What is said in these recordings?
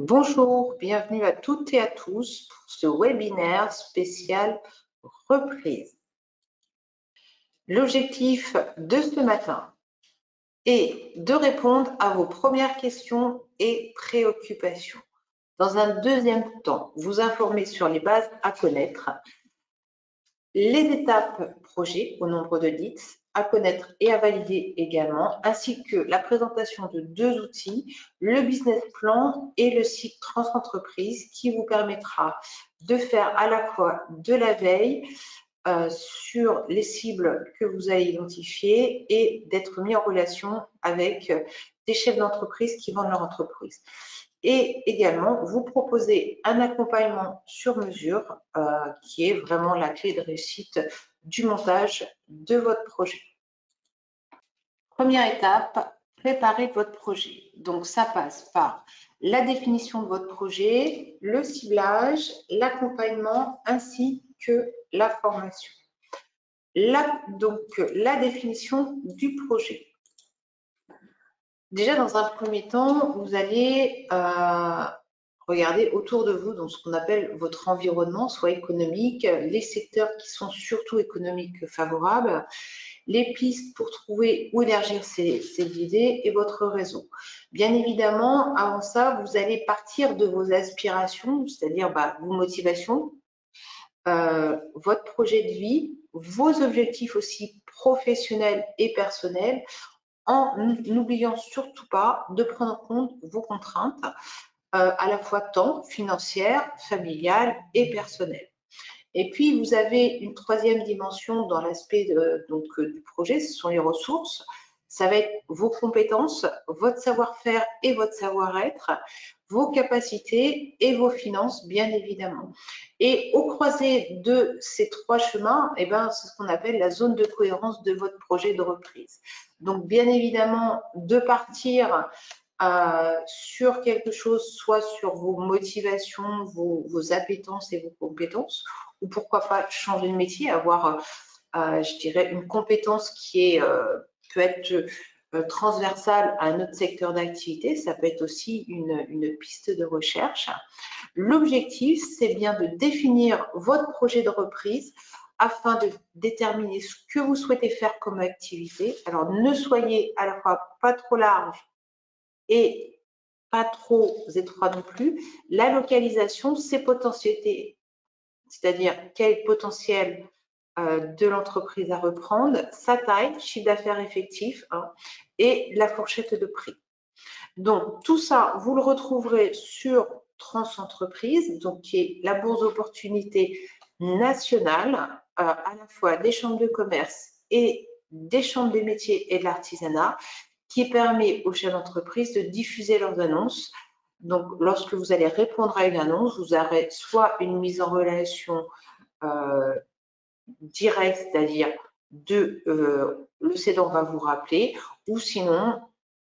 Bonjour, bienvenue à toutes et à tous pour ce webinaire spécial reprise. L'objectif de ce matin est de répondre à vos premières questions et préoccupations. Dans un deuxième temps, vous informer sur les bases à connaître, les étapes projet au nombre de leads à connaître et à valider également, ainsi que la présentation de deux outils, le business plan et le site Transentreprise qui vous permettra de faire à la fois de la veille sur les cibles que vous avez identifiées et d'être mis en relation avec des chefs d'entreprise qui vendent leur entreprise. Et également, vous proposer un accompagnement sur mesure qui est vraiment la clé de réussite du montage de votre projet. Première étape, préparer votre projet. Donc, ça passe par la définition de votre projet, le ciblage, l'accompagnement ainsi que la formation. Donc, la définition du projet. Déjà, dans un premier temps, vous allez regarder autour de vous, donc ce qu'on appelle votre environnement, soit économique, les secteurs qui sont surtout économiques favorables, les pistes pour trouver où élargir ces idées et votre réseau. Bien évidemment, avant ça, vous allez partir de vos aspirations, c'est-à-dire vos motivations, votre projet de vie, vos objectifs aussi professionnels et personnels, en n'oubliant surtout pas de prendre en compte vos contraintes, à la fois temps, financières, familiales et personnelles. Et puis, vous avez une troisième dimension dans l'aspect du projet, ce sont les ressources. Ça va être vos compétences, votre savoir-faire et votre savoir-être, vos capacités et vos finances, bien évidemment. Et au croisé de ces trois chemins, c'est ce qu'on appelle la zone de cohérence de votre projet de reprise. Donc, bien évidemment, de partir sur quelque chose, soit sur vos motivations, vos appétences et vos compétences, ou pourquoi pas changer de métier, avoir, je dirais, une compétence qui peut être transversale à un autre secteur d'activité. Ça peut être aussi une piste de recherche. L'objectif, c'est bien de définir votre projet de reprise afin de déterminer ce que vous souhaitez faire comme activité. Alors, ne soyez à la fois pas trop large et pas trop étroit non plus. La localisation, ses potentialités, c'est-à-dire quel est le potentiel de l'entreprise à reprendre, sa taille, chiffre d'affaires effectif et la fourchette de prix. Donc, tout ça, vous le retrouverez sur Transentreprise, donc qui est la bourse d'opportunités nationale, à la fois des chambres de commerce et des chambres des métiers et de l'artisanat, qui permet aux chefs d'entreprise de diffuser leurs annonces. Donc, lorsque vous allez répondre à une annonce, vous aurez soit une mise en relation directe, c'est-à-dire le cédant va vous rappeler, ou sinon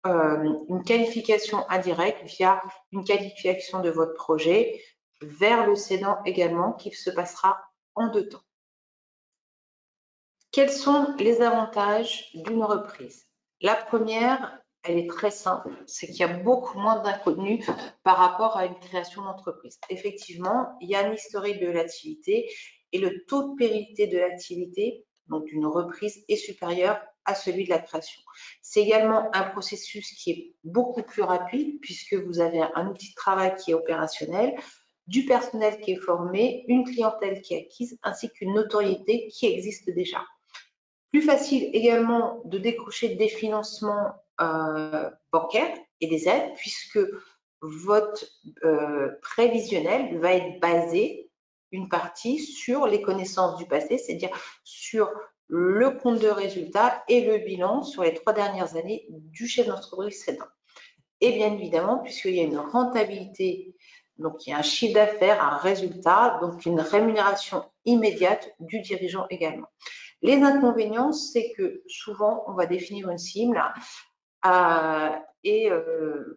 une qualification indirecte via une qualification de votre projet vers le cédant également, qui se passera en deux temps. Quels sont les avantages d'une reprise? La première, elle est très simple, c'est qu'il y a beaucoup moins d'inconnus par rapport à une création d'entreprise. Effectivement, il y a un historique de l'activité et le taux de pérennité de l'activité, donc d'une reprise, est supérieur à celui de la création. C'est également un processus qui est beaucoup plus rapide puisque vous avez un outil de travail qui est opérationnel, du personnel qui est formé, une clientèle qui est acquise, ainsi qu'une notoriété qui existe déjà. Plus facile également de décrocher des financements bancaires et des aides, puisque votre prévisionnel va être basé une partie sur les connaissances du passé, c'est-à-dire sur le compte de résultat et le bilan sur les 3 dernières années du chef d'entreprise cédant. Et bien évidemment, puisqu'il y a une rentabilité, donc il y a un chiffre d'affaires, un résultat, donc une rémunération immédiate du dirigeant également. Les inconvénients, c'est que souvent, on va définir une cible et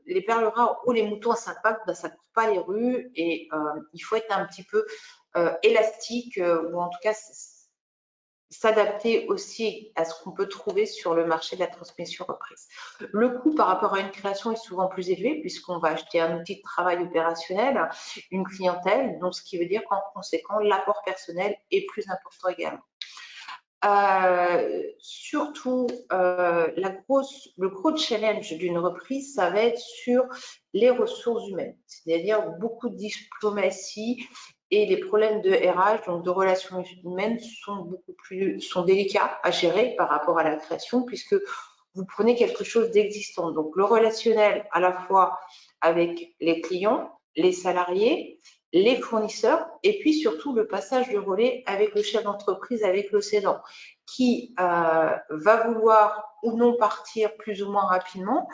les perles rares ou les moutons à 5 pattes, ça ne court pas les rues et il faut être un petit peu élastique ou en tout cas, s'adapter aussi à ce qu'on peut trouver sur le marché de la transmission reprise. Le coût par rapport à une création est souvent plus élevé puisqu'on va acheter un outil de travail opérationnel, une clientèle, donc ce qui veut dire qu'en conséquent, l'apport personnel est plus important également. Surtout, le gros challenge d'une reprise, ça va être sur les ressources humaines, c'est-à-dire beaucoup de diplomatie et les problèmes de RH, donc de relations humaines, sont délicats à gérer par rapport à la création, puisque vous prenez quelque chose d'existant. Donc le relationnel à la fois avec les clients, les salariés, les fournisseurs, et puis surtout le passage de relais avec le chef d'entreprise, avec le cédant, qui va vouloir ou non partir plus ou moins rapidement,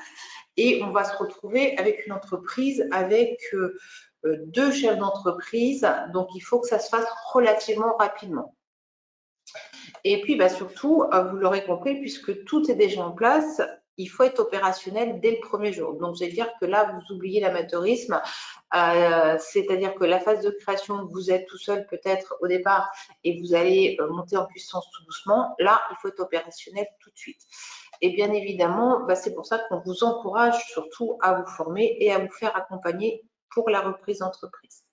et on va se retrouver avec une entreprise avec deux chefs d'entreprise, donc il faut que ça se fasse relativement rapidement. Et puis surtout, vous l'aurez compris, puisque tout est déjà en place, il faut être opérationnel dès le premier jour. Donc, je vais dire que là, vous oubliez l'amateurisme, c'est-à-dire que la phase de création, vous êtes tout seul peut-être au départ et vous allez monter en puissance tout doucement. Là, il faut être opérationnel tout de suite. Et bien évidemment, c'est pour ça qu'on vous encourage surtout à vous former et à vous faire accompagner pour la reprise d'entreprise.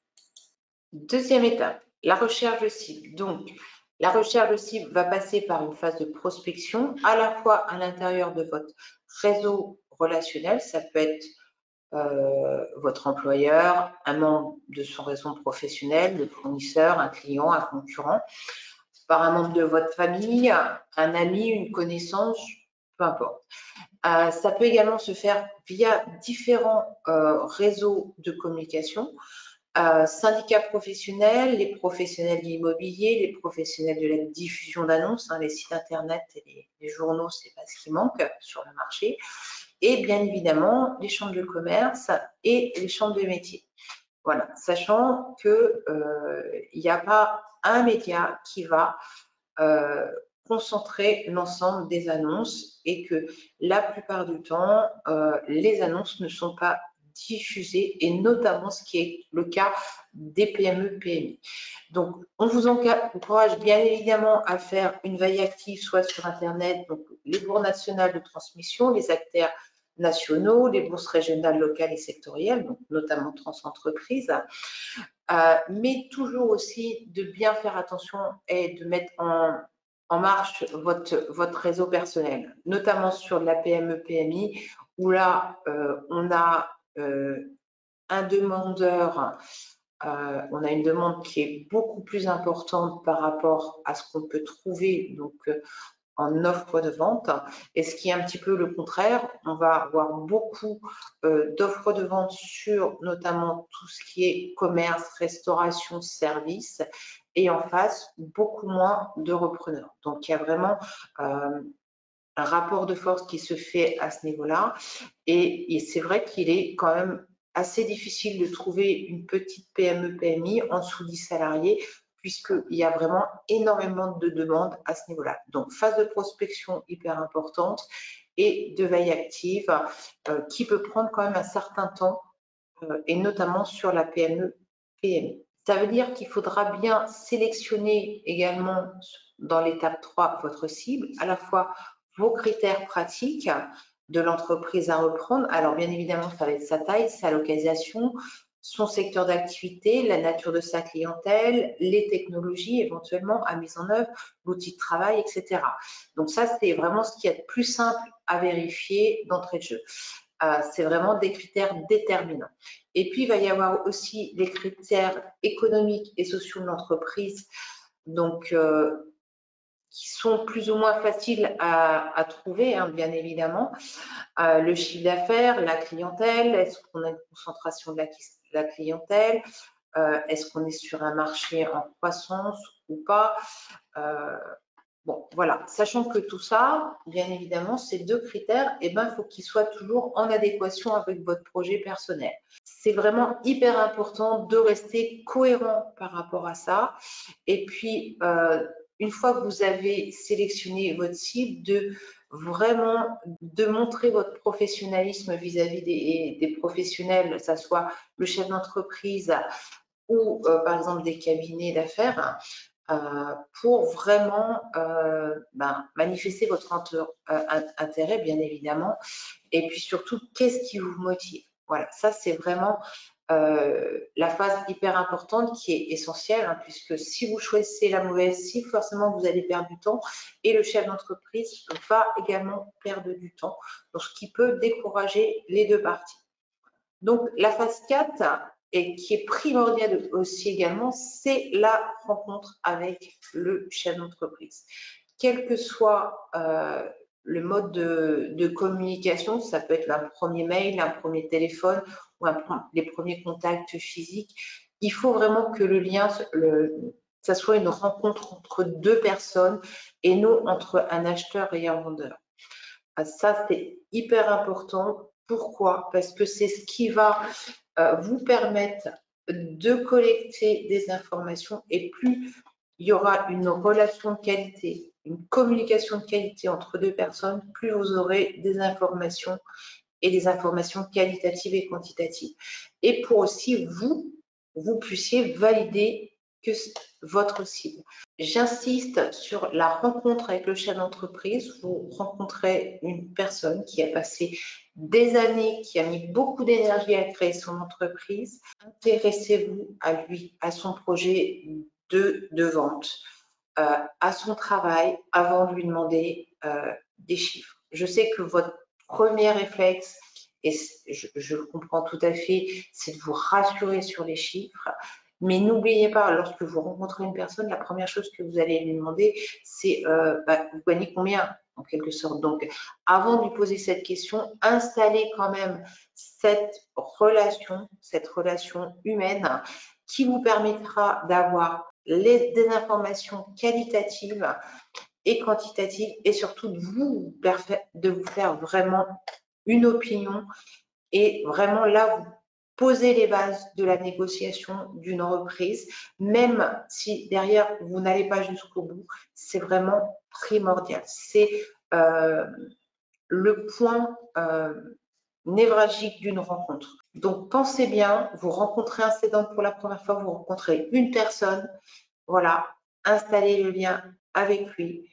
Deuxième étape, la recherche de cible. Donc, la recherche de cible va passer par une phase de prospection, à la fois à l'intérieur de votre réseau relationnel, ça peut être votre employeur, un membre de son réseau professionnel, le fournisseur, un client, un concurrent, par un membre de votre famille, un ami, une connaissance, peu importe. Ça peut également se faire via différents réseaux de communication, syndicats professionnels, les professionnels de l'immobilier, les professionnels de la diffusion d'annonces, les sites internet et les journaux, c'est pas ce qui manque sur le marché, et bien évidemment les chambres de commerce et les chambres de métiers. Voilà, sachant que il n'y a pas un média qui va concentrer l'ensemble des annonces et que la plupart du temps, les annonces ne sont pas diffusées, et notamment ce qui est le cas des PME, PMI. Donc, on vous encourage bien évidemment à faire une veille active, soit sur Internet, donc les bourses nationales de transmission, les acteurs nationaux, les bourses régionales, locales et sectorielles, donc notamment Transentreprise, mais toujours aussi de bien faire attention et de mettre en marche votre réseau personnel, notamment sur de la PME, PMI, où là, on a un demandeur, on a une demande qui est beaucoup plus importante par rapport à ce qu'on peut trouver donc en offre de vente, et ce qui est un petit peu le contraire, on va avoir beaucoup d'offres de vente sur notamment tout ce qui est commerce, restauration, service, et en face, beaucoup moins de repreneurs. Donc, il y a vraiment un rapport de force qui se fait à ce niveau-là, et c'est vrai qu'il est quand même assez difficile de trouver une petite PME, PMI en dessous 10 salariés, puisqu'il y a vraiment énormément de demandes à ce niveau-là. Donc, phase de prospection hyper importante et de veille active qui peut prendre quand même un certain temps, et notamment sur la PME, PMI. Ça veut dire qu'il faudra bien sélectionner également dans l'étape 3 votre cible, à la fois vos critères pratiques de l'entreprise à reprendre. Alors, bien évidemment, ça va être sa taille, sa localisation, son secteur d'activité, la nature de sa clientèle, les technologies éventuellement à mise en œuvre, l'outil de travail, etc. Donc ça, c'est vraiment ce qui est le plus simple à vérifier d'entrée de jeu. C'est vraiment des critères déterminants. Et puis, il va y avoir aussi les critères économiques et sociaux de l'entreprise, donc qui sont plus ou moins faciles à trouver, bien évidemment. Le chiffre d'affaires, la clientèle, est-ce qu'on a une concentration de la clientèle, est-ce qu'on est sur un marché en croissance ou pas, bon, voilà, sachant que tout ça, bien évidemment, ces deux critères, il faut qu'ils soient toujours en adéquation avec votre projet personnel. C'est vraiment hyper important de rester cohérent par rapport à ça. Et puis, une fois que vous avez sélectionné votre cible, de montrer votre professionnalisme vis-à-vis des professionnels, que ce soit le chef d'entreprise ou par exemple des cabinets d'affaires, pour vraiment manifester votre intérêt, bien évidemment, et puis surtout, qu'est-ce qui vous motive? Voilà, ça c'est vraiment la phase hyper importante qui est essentielle, hein, puisque si vous choisissez la mauvaise cible, forcément vous allez perdre du temps et le chef d'entreprise va également perdre du temps, donc ce qui peut décourager les deux parties. Donc la phase 4, et qui est primordiale aussi également, c'est la rencontre avec le chef d'entreprise. Quel que soit le mode de communication, ça peut être un premier mail, un premier téléphone ou les premiers contacts physiques, il faut vraiment que le lien, ça soit une rencontre entre deux personnes et non entre un acheteur et un vendeur. Ça, c'est hyper important. Pourquoi? Parce que c'est ce qui va vous permettre de collecter des informations, et plus il y aura une relation de qualité, une communication de qualité entre deux personnes, plus vous aurez des informations, et des informations qualitatives et quantitatives. Et pour aussi vous puissiez valider que votre cible. J'insiste sur la rencontre avec le chef d'entreprise. Vous rencontrez une personne qui a passé des années, qui a mis beaucoup d'énergie à créer son entreprise. Intéressez-vous à lui, à son projet de vente, à son travail, avant de lui demander des chiffres. Je sais que votre premier réflexe, et je le comprends tout à fait, c'est de vous rassurer sur les chiffres. Mais n'oubliez pas, lorsque vous rencontrez une personne, la première chose que vous allez lui demander, c'est vous gagnez combien, en quelque sorte. Donc, avant de lui poser cette question, installez quand même cette relation humaine qui vous permettra d'avoir des informations qualitatives et quantitatives, et surtout de vous faire vraiment une opinion, et vraiment là, vous posez les bases de la négociation d'une reprise, même si derrière, vous n'allez pas jusqu'au bout, c'est vraiment primordial. C'est le point névralgique d'une rencontre. Donc, pensez bien, vous rencontrez un cédant pour la première fois, vous rencontrez une personne, voilà, installez le lien avec lui,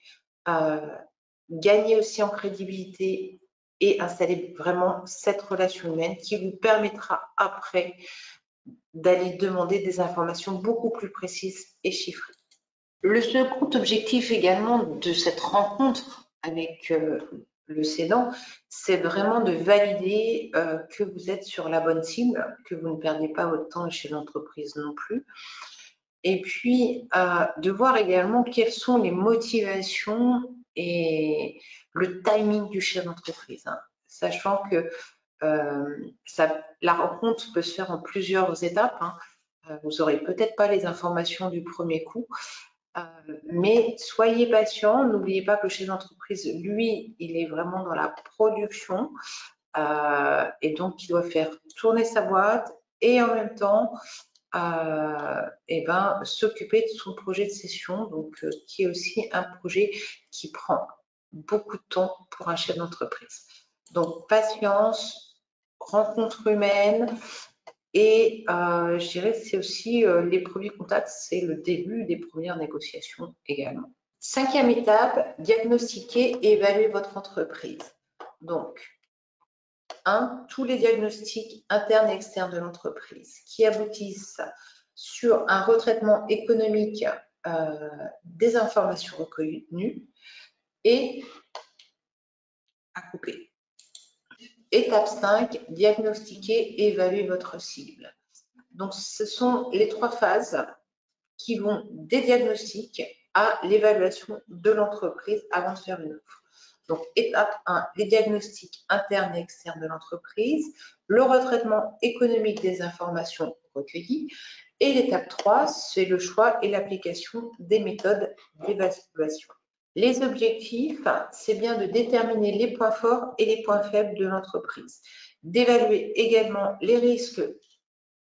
gagnez aussi en crédibilité et installez vraiment cette relation humaine qui vous permettra après d'aller demander des informations beaucoup plus précises et chiffrées. Le second objectif également de cette rencontre avec le cédant, c'est vraiment de valider que vous êtes sur la bonne cible, que vous ne perdez pas votre temps chez l'entreprise non plus. Et puis, de voir également quelles sont les motivations et le timing du chef d'entreprise, hein, sachant que la rencontre peut se faire en plusieurs étapes. Hein. Vous n'aurez peut-être pas les informations du premier coup, mais soyez patient. N'oubliez pas que le chef d'entreprise, lui, il est vraiment dans la production, et donc il doit faire tourner sa boîte et en même temps s'occuper de son projet de cession, donc qui est aussi un projet qui prend beaucoup de temps pour un chef d'entreprise. Donc patience, rencontre humaine, et je dirais que c'est aussi les premiers contacts, c'est le début des premières négociations également. 5e étape, diagnostiquer et évaluer votre entreprise. Donc, 1. Tous les diagnostics internes et externes de l'entreprise qui aboutissent sur un retraitement économique des informations reconnues et à couper. Étape 5, diagnostiquer et évaluer votre cible. Donc, ce sont les 3 phases qui vont des diagnostics à l'évaluation de l'entreprise avant de faire une offre. Donc, étape 1, les diagnostics internes et externes de l'entreprise, le retraitement économique des informations recueillies, et l'étape 3, c'est le choix et l'application des méthodes d'évaluation. Les objectifs, c'est bien de déterminer les points forts et les points faibles de l'entreprise, d'évaluer également les risques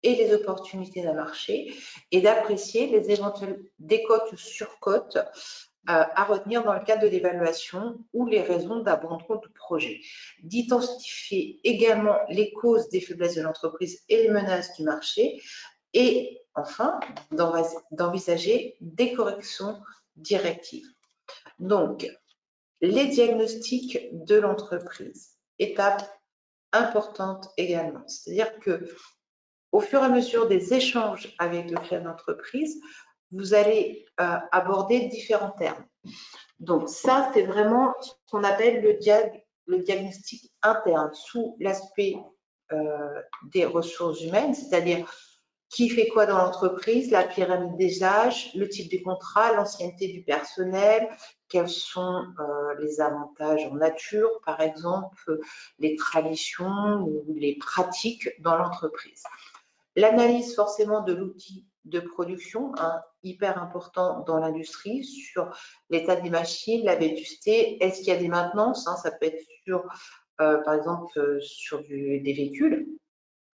et les opportunités d'un marché, et d'apprécier les éventuelles décotes ou surcotes à retenir dans le cadre de l'évaluation ou les raisons d'abandon du projet, d'identifier également les causes des faiblesses de l'entreprise et les menaces du marché, et enfin d'envisager des corrections directives. Donc, les diagnostics de l'entreprise, étape importante également. C'est-à-dire que au fur et à mesure des échanges avec le chef d'entreprise, vous allez aborder différents termes. Donc ça, c'est vraiment ce qu'on appelle le diagnostic interne sous l'aspect des ressources humaines, c'est-à-dire qui fait quoi dans l'entreprise, la pyramide des âges, le type des contrats, l'ancienneté du personnel, quels sont les avantages en nature, par exemple, les traditions ou les pratiques dans l'entreprise. L'analyse forcément de l'outil de production, hein, hyper important dans l'industrie, sur l'état des machines, la vétusté, est-ce qu'il y a des maintenances, hein, ça peut être sur, par exemple, sur des véhicules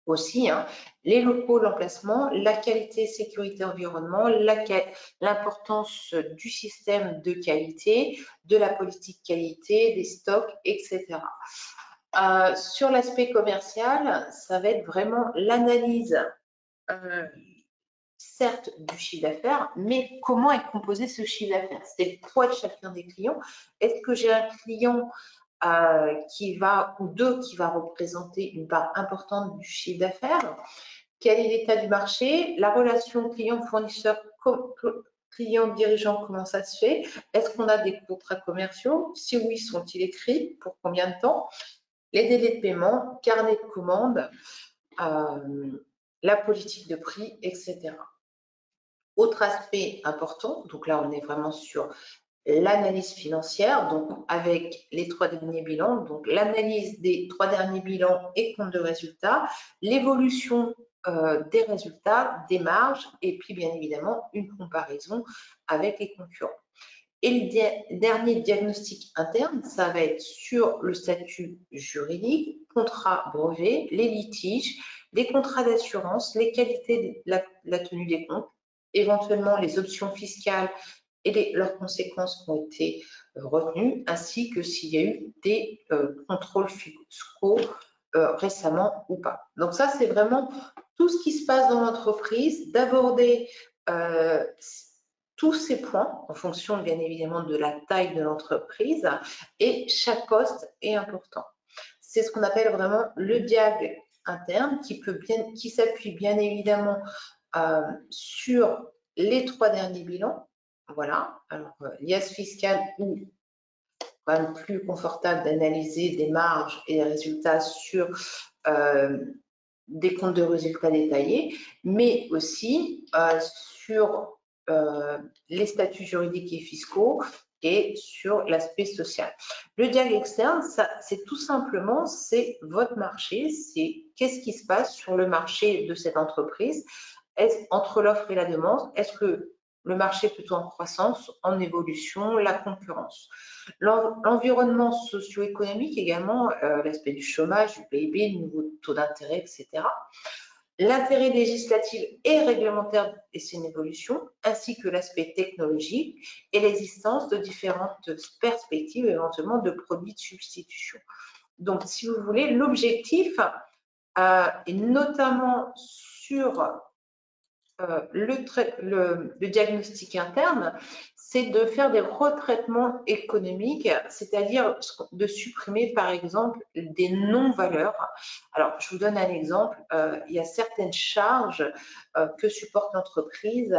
aussi, hein, les locaux, l'emplacement, la qualité, sécurité, environnement, l'importance du système de qualité, de la politique qualité, des stocks, etc. Sur l'aspect commercial, ça va être vraiment l'analyse, certes, du chiffre d'affaires, mais comment est composé ce chiffre d'affaires? C'est le poids de chacun des clients. Est-ce que j'ai un client qui va, ou deux, qui va représenter une part importante du chiffre d'affaires? Quel est l'état du marché? La relation client-fournisseur, client-dirigeant, comment ça se fait? Est-ce qu'on a des contrats commerciaux? Si oui, sont-ils écrits? Pour combien de temps? Les délais de paiement, carnet de commandes, la politique de prix, etc. Autre aspect important, donc là on est vraiment sur l'analyse financière, donc avec les 3 derniers bilans, donc l'analyse des 3 derniers bilans et compte de résultats, l'évolution des résultats, des marges, et puis bien évidemment une comparaison avec les concurrents. Et le dernier diagnostic interne, ça va être sur le statut juridique, contrat brevet, les litiges, les contrats d'assurance, les qualités de la tenue des comptes, éventuellement les options fiscales et leurs conséquences qui ont été retenues, ainsi que s'il y a eu des contrôles fiscaux récemment ou pas. Donc ça, c'est vraiment tout ce qui se passe dans l'entreprise, d'aborder tous ces points en fonction bien évidemment de la taille de l'entreprise, et chaque poste est important. C'est ce qu'on appelle vraiment le diag interne qui s'appuie bien évidemment sur les 3 derniers bilans. Voilà, alors liasse fiscale ou quand même plus confortable d'analyser des marges et des résultats sur des comptes de résultats détaillés, mais aussi sur les statuts juridiques et fiscaux et sur l'aspect social. Le diag externe, c'est tout simplement, c'est votre marché, c'est qu'est-ce qui se passe sur le marché de cette entreprise, entre l'offre et la demande, est-ce que le marché est plutôt en croissance, en évolution, la concurrence. L'environnement socio-économique également, l'aspect du chômage, du PIB, le niveau de taux d'intérêt, etc. L'intérêt législatif et réglementaire, et c'est une évolution, ainsi que l'aspect technologique et l'existence de différentes perspectives, éventuellement de produits de substitution. Donc, si vous voulez, l'objectif, et notamment sur le diagnostic interne, c'est de faire des retraitements économiques, c'est-à-dire de supprimer par exemple des non-valeurs. Alors, je vous donne un exemple. Il y a certaines charges que supporte l'entreprise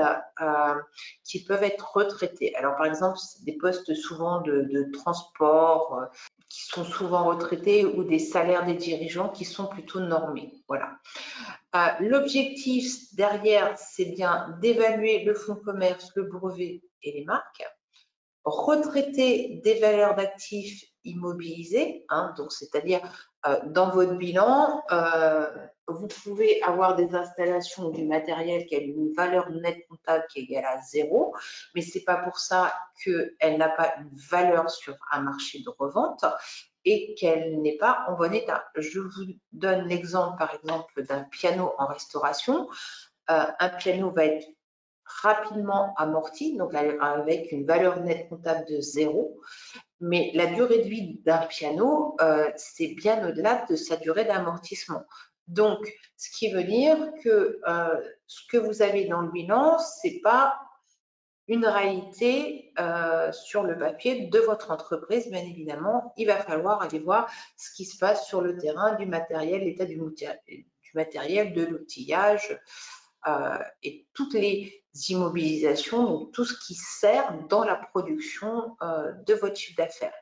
qui peuvent être retraitées. Alors, par exemple, des postes souvent de transport qui sont souvent retraités, ou des salaires des dirigeants qui sont plutôt normés. Voilà. L'objectif derrière, c'est bien d'évaluer le fonds de commerce, le brevet et les marques, retraiter des valeurs d'actifs immobilisés, hein, donc c'est-à-dire dans votre bilan, vous pouvez avoir des installations ou du matériel qui a une valeur nette comptable qui est égale à 0, mais c'est pas pour ça qu'elle n'a pas une valeur sur un marché de revente et qu'elle n'est pas en bon état. Je vous donne l'exemple, par exemple, d'un piano en restauration. Un piano va être rapidement amorti, donc avec une valeur nette comptable de 0, mais la durée de vie d'un piano, c'est bien au-delà de sa durée d'amortissement. Donc, ce qui veut dire que ce que vous avez dans le bilan, c'est pas une réalité sur le papier de votre entreprise, bien évidemment. Il va falloir aller voir ce qui se passe sur le terrain du matériel, l'état du matériel, de l'outillage et toutes les immobilisations, donc tout ce qui sert dans la production de votre chiffre d'affaires.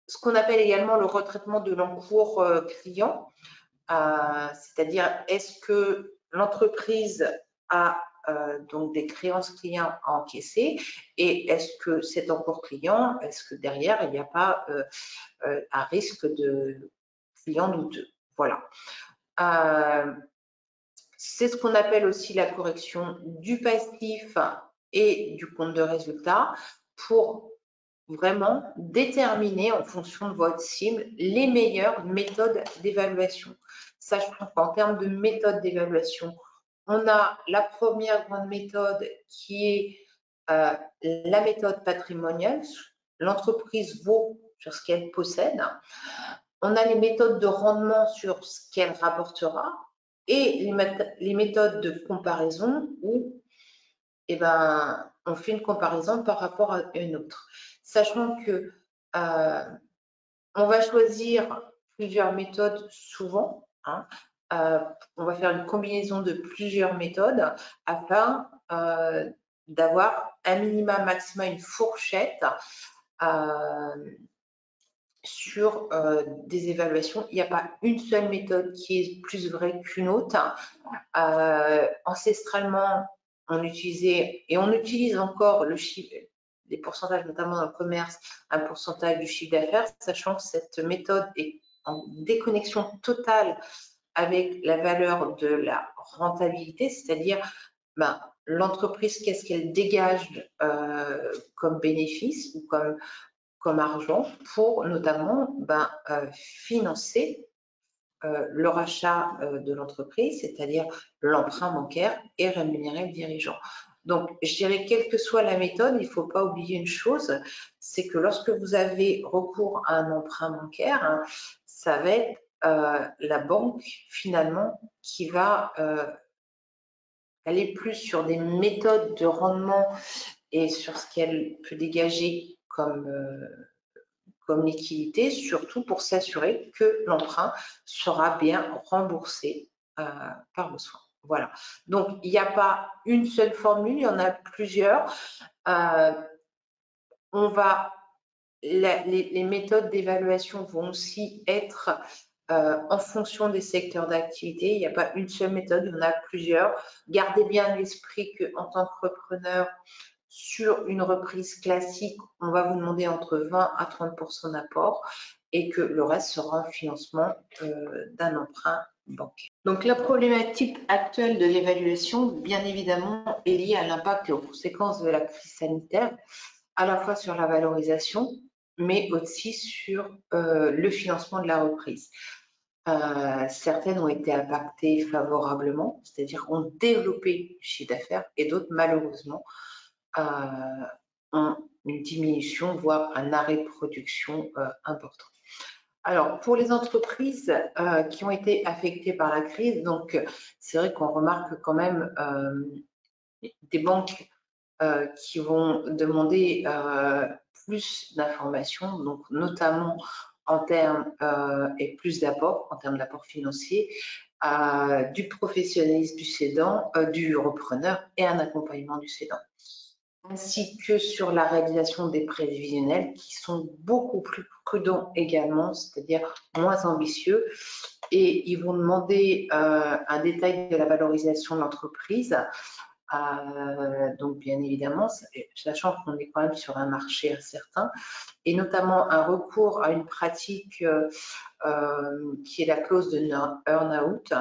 Ce qu'on appelle également le retraitement de l'encours client, c'est-à-dire est-ce que l'entreprise a donc des créances clients à encaisser et est-ce que cet encours client, est-ce que derrière il n'y a pas un risque de client douteux. Voilà. C'est ce qu'on appelle aussi la correction du passif et du compte de résultat pour vraiment déterminer en fonction de votre cible les meilleures méthodes d'évaluation. Sachant qu'en termes de méthode d'évaluation, on a la première grande méthode qui est la méthode patrimoniale. L'entreprise vaut sur ce qu'elle possède. On a les méthodes de rendement sur ce qu'elle rapportera et les méthodes de comparaison où on fait une comparaison par rapport à une autre. Sachant que on va choisir plusieurs méthodes souvent. On va faire une combinaison de plusieurs méthodes afin d'avoir un minimum, maximum, une fourchette sur des évaluations. Il n'y a pas une seule méthode qui est plus vraie qu'une autre. Ancestralement, on utilisait, et on utilise encore le chiffre, les pourcentages, notamment dans le commerce, un pourcentage du chiffre d'affaires, sachant que cette méthode est en déconnexion totale avec la valeur de la rentabilité, c'est-à-dire l'entreprise, qu'est-ce qu'elle dégage comme bénéfice ou comme argent pour notamment financer le rachat de l'entreprise, c'est-à-dire l'emprunt bancaire et rémunérer le dirigeant. Donc, je dirais, quelle que soit la méthode, il ne faut pas oublier une chose, c'est que lorsque vous avez recours à un emprunt bancaire, ça va être la banque, finalement, qui va aller plus sur des méthodes de rendement et sur ce qu'elle peut dégager comme liquidité, surtout pour s'assurer que l'emprunt sera bien remboursé par vos soins. Voilà. Donc, il n'y a pas une seule formule, il y en a plusieurs. Les méthodes d'évaluation vont aussi être en fonction des secteurs d'activité. Il n'y a pas une seule méthode, il y en a plusieurs. Gardez bien à l'esprit qu'en tant qu'entrepreneur, sur une reprise classique, on va vous demander entre 20 à 30% d'apport et que le reste sera en financement d'un emprunt bancaire. Donc, la problématique actuelle de l'évaluation, bien évidemment, est liée à l'impact et aux conséquences de la crise sanitaire, à la fois sur la valorisation, mais aussi sur le financement de la reprise. Certaines ont été impactées favorablement, c'est-à-dire ont développé le chiffre d'affaires, et d'autres, malheureusement, ont une diminution, voire un arrêt de production important. Alors, pour les entreprises qui ont été affectées par la crise, donc c'est vrai qu'on remarque quand même des banques qui vont demander plus d'informations, donc notamment en termes et plus d'apport, en termes d'apport financier, du professionnalisme du cédant, du repreneur et un accompagnement du cédant, ainsi que sur la réalisation des prévisionnels qui sont beaucoup plus prudents également, c'est-à-dire moins ambitieux, et ils vont demander un détail de la valorisation de l'entreprise. Donc, bien évidemment, sachant qu'on est quand même sur un marché incertain, et notamment un recours à une pratique qui est la clause de earn-out,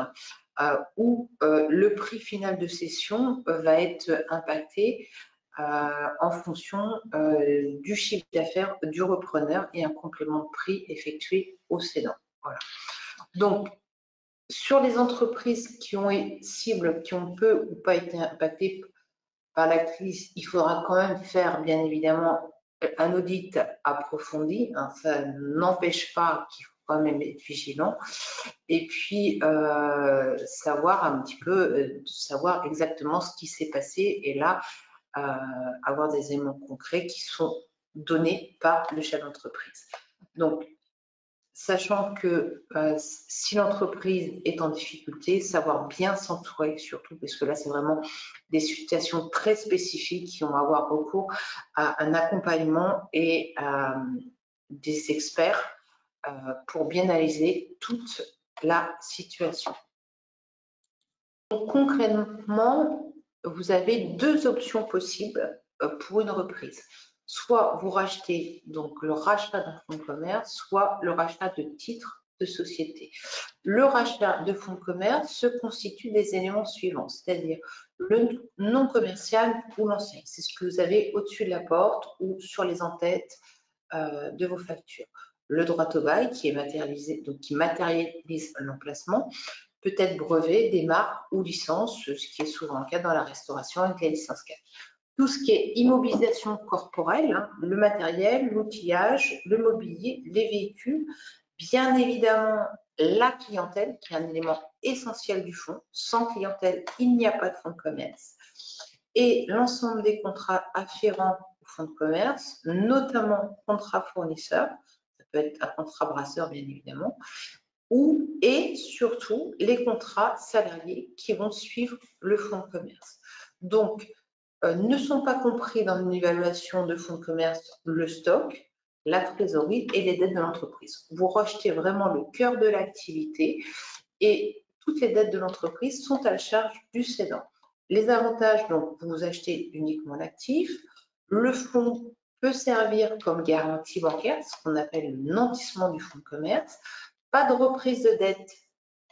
où le prix final de cession va être impacté en fonction du chiffre d'affaires du repreneur et un complément de prix effectué au cédant. Voilà. Donc, sur les entreprises qui ont cibles, qui ont peu ou pas été impactées par la crise, il faudra quand même faire, bien évidemment, un audit approfondi. Ça n'empêche pas qu'il quand même être vigilant. Et puis, savoir un petit peu, savoir exactement ce qui s'est passé et là, avoir des éléments concrets qui sont donnés par le chef d'entreprise. Donc, sachant que si l'entreprise est en difficulté, savoir bien s'entourer surtout, parce que là, c'est vraiment des situations très spécifiques qui vont avoir recours à un accompagnement et des experts pour bien analyser toute la situation. Donc, concrètement, vous avez deux options possibles pour une reprise. Soit vous rachetez donc le rachat d'un fonds de commerce, soit le rachat de titres de société. Le rachat de fonds de commerce se constitue des éléments suivants, c'est-à-dire le non commercial ou l'enseigne. C'est ce que vous avez au-dessus de la porte ou sur les en-têtes de vos factures. Le droit au bail qui est matérialisé, donc qui matérialise l'emplacement, peut être brevet, des marques ou licences, ce qui est souvent le cas dans la restauration avec la licence 4. Tout ce qui est immobilisation corporelle, hein, le matériel, l'outillage, le mobilier, les véhicules, bien évidemment la clientèle, qui est un élément essentiel du fonds. Sans clientèle, il n'y a pas de fonds de commerce. Et l'ensemble des contrats afférents au fonds de commerce, notamment contrat fournisseur, ça peut être un contrat brasseur bien évidemment, et surtout les contrats salariés qui vont suivre le fonds de commerce. Donc, ne sont pas compris dans une évaluation de fonds de commerce le stock, la trésorerie et les dettes de l'entreprise. Vous rejetez vraiment le cœur de l'activité et toutes les dettes de l'entreprise sont à la charge du cédant. Les avantages, donc, vous achetez uniquement l'actif. Le fonds peut servir comme garantie bancaire, ce qu'on appelle le nantissement du fonds de commerce. Pas de reprise de dette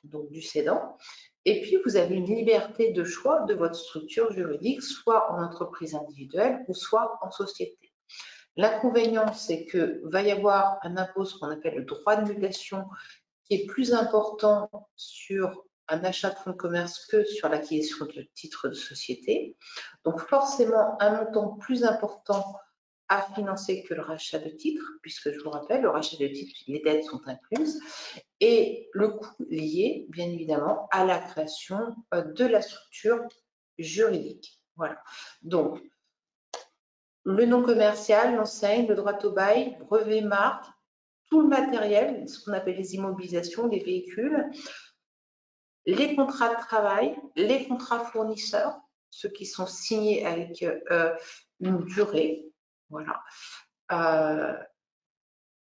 donc du cédant. Et puis, vous avez une liberté de choix de votre structure juridique, soit en entreprise individuelle ou soit en société. L'inconvénient, c'est que va y avoir un impôt, ce qu'on appelle le droit de mutation, qui est plus important sur un achat de fonds de commerce que sur l'acquisition de titres de société. Donc, forcément, un montant plus important à financer que le rachat de titres, puisque je vous rappelle, le rachat de titres, les dettes sont incluses, et le coût lié, bien évidemment, à la création de la structure juridique. Voilà. Donc, le non commercial, l'enseigne, le droit au bail, brevet, marque, tout le matériel, ce qu'on appelle les immobilisations, les véhicules, les contrats de travail, les contrats fournisseurs, ceux qui sont signés avec une durée, voilà,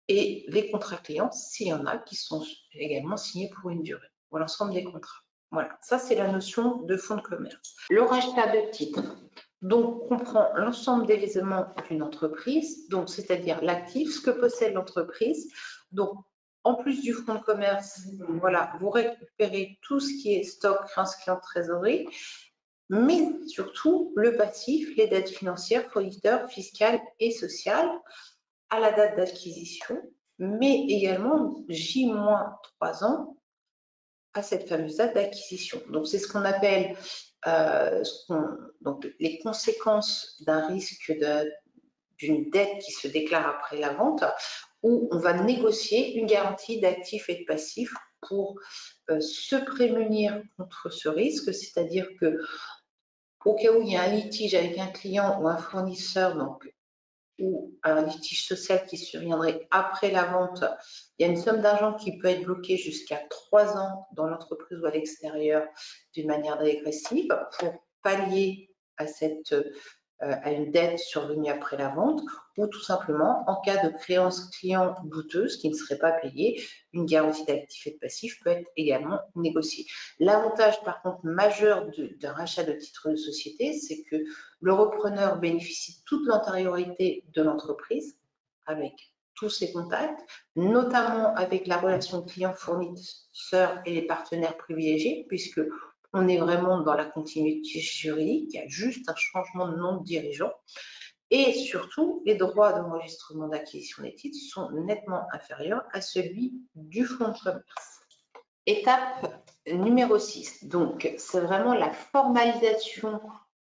et les contrats clients, s'il y en a, qui sont également signés pour une durée, pour l'ensemble des contrats. Voilà, ça c'est la notion de fonds de commerce. Le rachat de titres, donc comprend l'ensemble des éléments d'une entreprise, donc c'est-à-dire l'actif, ce que possède l'entreprise. Donc en plus du fonds de commerce, voilà, vous récupérez tout ce qui est stock, créance client, trésorerie, mais surtout le passif, les dettes financières, fournisseurs, fiscales et sociales à la date d'acquisition, mais également J-3 ans à cette fameuse date d'acquisition. Donc c'est ce qu'on appelle donc les conséquences d'un risque d'une dette qui se déclare après la vente, où on va négocier une garantie d'actifs et de passifs pour se prémunir contre ce risque, c'est-à-dire que au cas où il y a un litige avec un client ou un fournisseur, donc ou un litige social qui surviendrait après la vente, il y a une somme d'argent qui peut être bloquée jusqu'à 3 ans dans l'entreprise ou à l'extérieur d'une manière dégressive pour pallier à une dette survenue après la vente, ou tout simplement, en cas de créance client douteuse qui ne serait pas payée, une garantie d'actifs et de passifs peut être également négociée. L'avantage, par contre, majeur d'un rachat de titres de société, c'est que le repreneur bénéficie de toute l'antériorité de l'entreprise avec tous ses contacts, notamment avec la relation client-fournisseur et les partenaires privilégiés, puisque on est vraiment dans la continuité juridique, il y a juste un changement de nom de dirigeant. Et surtout, les droits d'enregistrement d'acquisition des titres sont nettement inférieurs à celui du fonds de commerce. Étape numéro 6, donc c'est vraiment la formalisation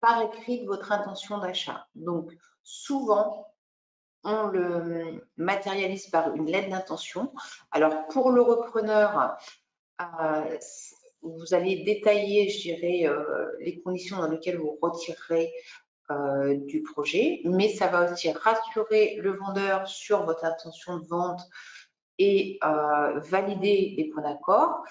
par écrit de votre intention d'achat. Donc souvent, on le matérialise par une lettre d'intention. Alors, pour le repreneur, vous allez détailler, je dirais, les conditions dans lesquelles vous retirerez du projet, mais ça va aussi rassurer le vendeur sur votre intention de vente et valider les points d'accord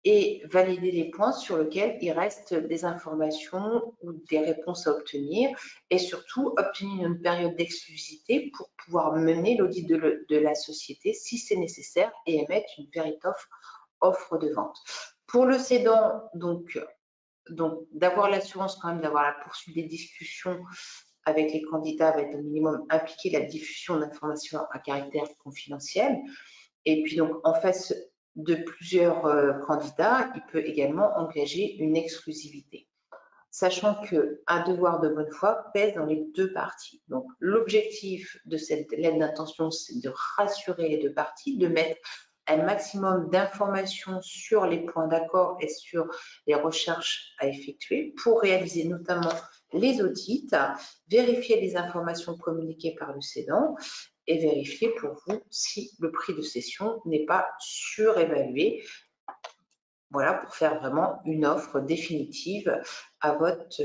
et valider les points sur lesquels il reste des informations ou des réponses à obtenir et surtout obtenir une période d'exclusivité pour pouvoir mener l'audit de la société si c'est nécessaire et émettre une véritable offre de vente. Pour le cédant, donc d'avoir l'assurance quand même d'avoir la poursuite des discussions avec les candidats va être au minimum impliquer la diffusion d'informations à caractère confidentiel. Et puis donc en face de plusieurs candidats, il peut également engager une exclusivité, sachant qu'un devoir de bonne foi pèse dans les deux parties. Donc l'objectif de cette lettre d'intention, c'est de rassurer les deux parties, de mettre un maximum d'informations sur les points d'accord et sur les recherches à effectuer pour réaliser notamment les audits, vérifier les informations communiquées par le cédant et vérifier pour vous si le prix de cession n'est pas surévalué. Voilà, pour faire vraiment une offre définitive à votre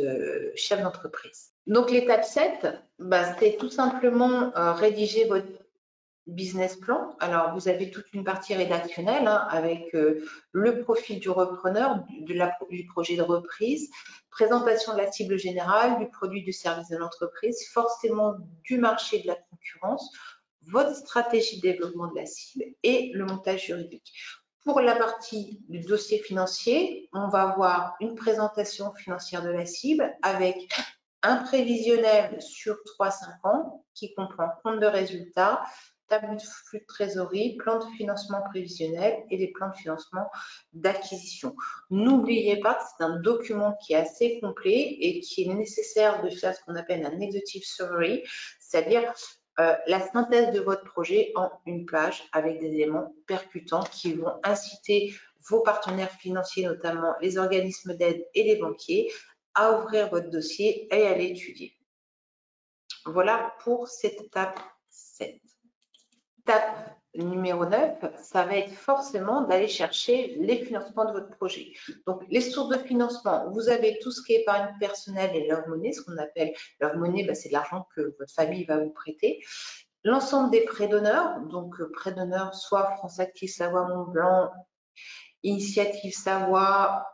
chef d'entreprise. Donc l'étape 7, c'est tout simplement rédiger votre business plan. Alors, vous avez toute une partie rédactionnelle avec le profil du repreneur, du projet de reprise, présentation de la cible générale, du produit, du service de l'entreprise, forcément du marché, de la concurrence, votre stratégie de développement de la cible et le montage juridique. Pour la partie du dossier financier, on va avoir une présentation financière de la cible avec un prévisionnel sur 3-5 ans qui comprend compte de résultats, tableau de flux de trésorerie, plan de financement prévisionnel et les plans de financement d'acquisition. N'oubliez pas que c'est un document qui est assez complet et qui est nécessaire de faire ce qu'on appelle un executive summary, c'est-à-dire la synthèse de votre projet en une page avec des éléments percutants qui vont inciter vos partenaires financiers, notamment les organismes d'aide et les banquiers, à ouvrir votre dossier et à l'étudier. Voilà pour cette étape 7. Étape numéro 9, ça va être forcément d'aller chercher les financements de votre projet. Donc, les sources de financement, vous avez tout ce qui est épargne personnelle et love money. Ce qu'on appelle love money, c'est de l'argent que votre famille va vous prêter. L'ensemble des prêts d'honneur, donc prêts d'honneur, soit France Active Savoie Mont-Blanc, Initiative Savoie,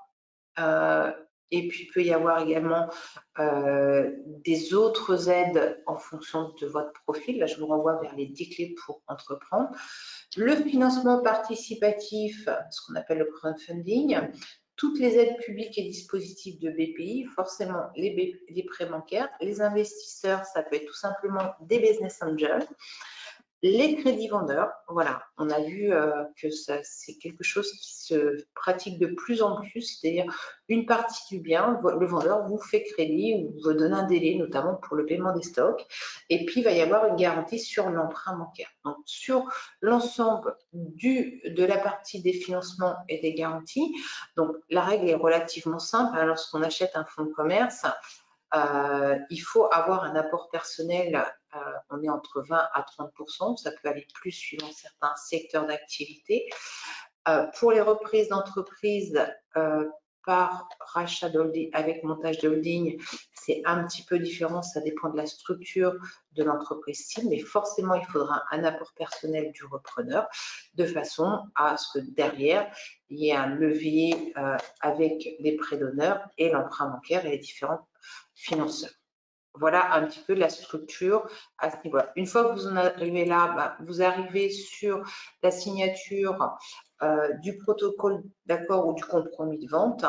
et puis il peut y avoir également des autres aides en fonction de votre profil. Là, je vous renvoie vers les 10 clés pour entreprendre. Le financement participatif, ce qu'on appelle le crowdfunding, toutes les aides publiques et dispositifs de BPI, forcément les prêts bancaires, les investisseurs, ça peut être tout simplement des business angels. Les crédits vendeurs, voilà, on a vu que c'est quelque chose qui se pratique de plus en plus, c'est-à-dire une partie du bien, le vendeur vous fait crédit ou vous donne un délai, notamment pour le paiement des stocks, et puis il va y avoir une garantie sur l'emprunt bancaire. Donc sur l'ensemble de la partie des financements et des garanties, donc la règle est relativement simple, lorsqu'on achète un fonds de commerce, il faut avoir un apport personnel, on est entre 20 à 30%, ça peut aller plus suivant certains secteurs d'activité. Pour les reprises d'entreprise par rachat d'holding avec montage de holding, c'est un petit peu différent, ça dépend de la structure de l'entreprise cible, mais forcément il faudra un apport personnel du repreneur de façon à ce que derrière il y ait un levier avec les prêts d'honneur et l'emprunt bancaire et les différents financeurs. Voilà un petit peu la structure à ce niveau-là. Une fois que vous en arrivez là, vous arrivez sur la signature du protocole d'accord ou du compromis de vente.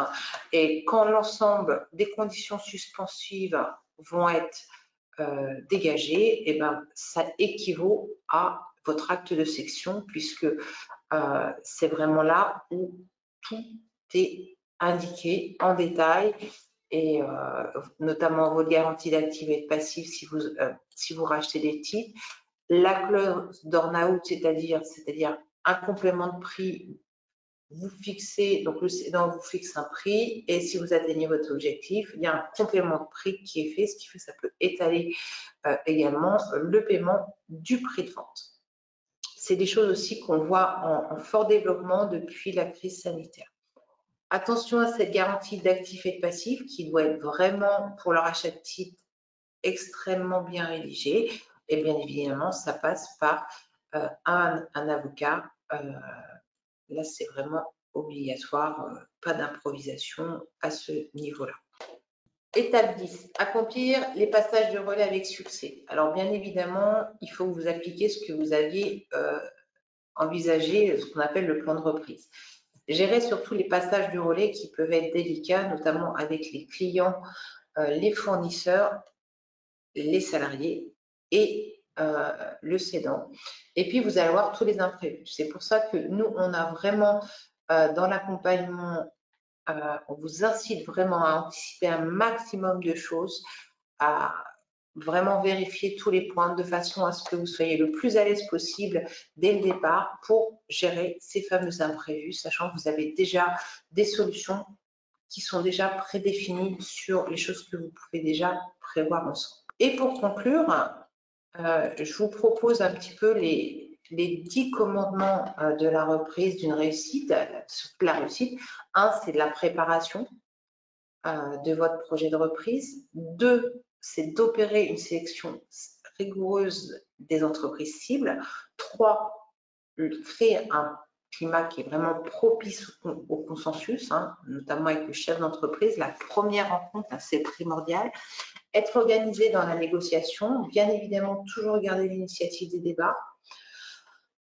Et quand l'ensemble des conditions suspensives vont être dégagées, et ça équivaut à votre acte de cession puisque c'est vraiment là où tout est indiqué en détail et notamment vos garanties d'actifs et de passifs si vous rachetez des titres. La clause d'earn-out, c'est-à-dire un complément de prix, vous fixez, donc le cédant vous fixe un prix et si vous atteignez votre objectif, il y a un complément de prix qui est fait, ce qui fait que ça peut étaler également le paiement du prix de vente. C'est des choses aussi qu'on voit en fort développement depuis la crise sanitaire. Attention à cette garantie d'actifs et de passifs qui doit être vraiment, pour leur achat de titres, extrêmement bien rédigée. Et bien évidemment, ça passe par un avocat. Là, c'est vraiment obligatoire, pas d'improvisation à ce niveau-là. Étape 10, accomplir les passages de relais avec succès. Alors bien évidemment, il faut que vous appliquiez ce que vous aviez envisagé, ce qu'on appelle le plan de reprise. Gérer surtout les passages de relais qui peuvent être délicats, notamment avec les clients, les fournisseurs, les salariés et le cédant. Et puis, vous allez avoir tous les imprévus. C'est pour ça que nous, on a vraiment, dans l'accompagnement, on vous incite vraiment à anticiper un maximum de choses, à vraiment vérifier tous les points de façon à ce que vous soyez le plus à l'aise possible dès le départ pour gérer ces fameux imprévus, sachant que vous avez déjà des solutions qui sont déjà prédéfinies sur les choses que vous pouvez déjà prévoir ensemble. Et pour conclure, je vous propose un petit peu les 10 commandements de la reprise d'une réussite. La réussite, 1, c'est de la préparation de votre projet de reprise. 2, c'est d'opérer une sélection rigoureuse des entreprises cibles. 3, créer un climat qui est vraiment propice au consensus, notamment avec le chef d'entreprise. La première rencontre, c'est primordial. Être organisé dans la négociation, bien évidemment, toujours garder l'initiative des débats.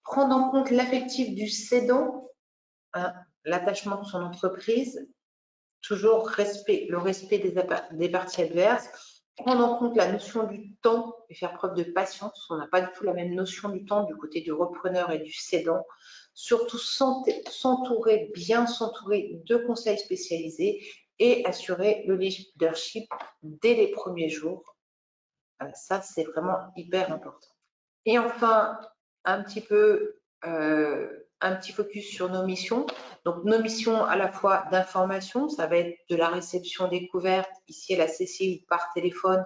Prendre en compte l'affectif du cédant, l'attachement de son entreprise, toujours le respect des parties adverses, prendre en compte la notion du temps et faire preuve de patience. On n'a pas du tout la même notion du temps du côté du repreneur et du cédant. Surtout bien s'entourer de conseils spécialisés et assurer le leadership dès les premiers jours. Ça, c'est vraiment hyper important. Et enfin, un petit focus sur nos missions. Donc, nos missions à la fois d'information, ça va être de la réception découverte, ici à la CCI ou par téléphone,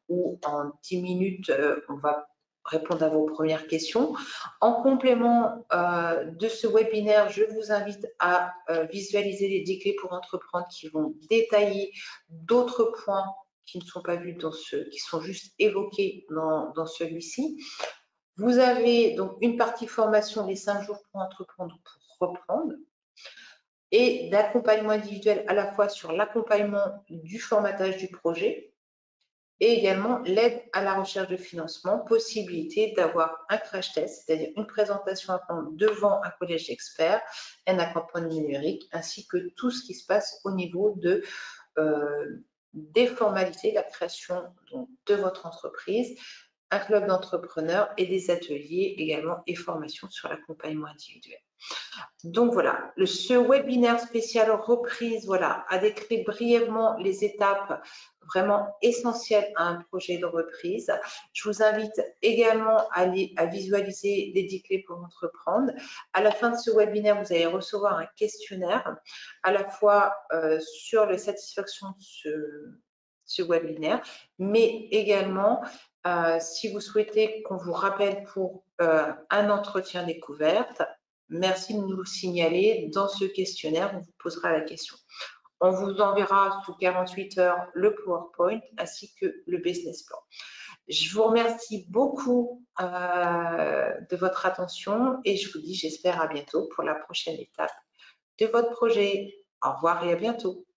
où en 10 minutes, on va répondre à vos premières questions. En complément de ce webinaire, je vous invite à visualiser les 10 clés pour entreprendre qui vont détailler d'autres points qui ne sont pas vus qui sont juste évoqués dans celui-ci. Vous avez donc une partie formation, les 5 jours pour entreprendre, pour reprendre, et d'accompagnement individuel à la fois sur l'accompagnement du formatage du projet et également l'aide à la recherche de financement, possibilité d'avoir un crash test, c'est-à-dire une présentation à prendre devant un collège d'experts, un accompagnement numérique, ainsi que tout ce qui se passe au niveau des formalités, la création donc, de votre entreprise, un club d'entrepreneurs et des ateliers également et formations sur l'accompagnement individuel. Donc voilà, ce webinaire spécial reprise a décrit brièvement les étapes vraiment essentielles à un projet de reprise. Je vous invite également à visualiser les 10 clés pour entreprendre. À la fin de ce webinaire, vous allez recevoir un questionnaire à la fois sur la satisfaction de ce webinaire, mais également si vous souhaitez qu'on vous rappelle pour un entretien découverte, merci de nous le signaler dans ce questionnaire, on vous posera la question. On vous enverra sous 48 heures le PowerPoint ainsi que le business plan. Je vous remercie beaucoup de votre attention et je vous dis, j'espère à bientôt pour la prochaine étape de votre projet. Au revoir et à bientôt.